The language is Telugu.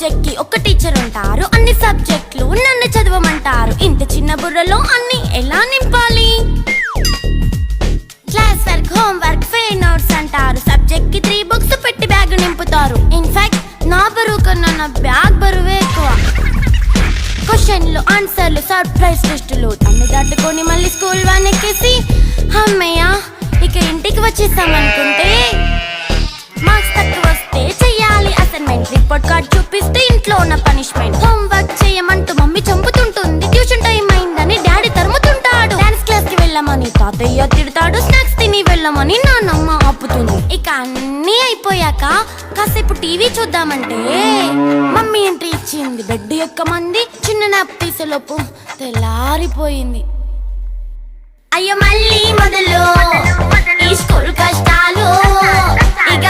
సబ్జెక్ట్ కి ఒక టీచర్ ఉంటారు, అన్ని సబ్జెక్టులు నన్ను చదవమంటారు. ఇంత చిన్న బుర్రలో అన్ని ఎలా నింపాలి? Class work, home work, fair notes అంటారు. సబ్జెక్ట్ కి 3 బుక్స్ పెట్టి బ్యాగ్ నింపుతారు. ఇన్ఫాక్ట్ నా బరువు కన్నా నా బ్యాగ్ బరువే ఎక్కువ. క్వశ్చన్లు, ఆన్సర్లు, సర్ప్రైజ్ టెస్టులు అన్ని దాటుకొని మళ్ళీ స్కూల్ వ్యాన్ ఎక్కేసి అమ్మయ్య ఇక ఇంటికి వచ్చేసామనుకుంటే మార్క్స్ తక్కువ వస్తే చెయ్యాలి అసైన్మెంట్. రిపోర్ట్ కార్డ్ చూపిస్తే ఇంట్లో ఉన్న పనిష్మెంట్. హోమ్ వర్క్ చేయమంటూ మమ్మీ చంపుతుంటుంది. ట్యూషన్ టైం అయిందని డాడీ తరుముతుంటాడు. డాన్స్ క్లాస్ కి వెళ్ళమని తాతయ్య తిడతాడు. స్నాక్స్ తిని వెళ్ళమని నాన్నమ్మ ఆపుతుంది. ఇక అన్నీ అయిపోయాక కాసేపు టీవీ చూద్దామంటే మమ్మీ ఎంట్రీ ఇచ్చింది. బెడ్ ఎక్కమంది. చిన్న నాప్ తీసేలోపు తెల్లారిపోయింది. అయ్యో మళ్ళీ మొదలు ఈ స్కూల్ కష్టాలు. ఇక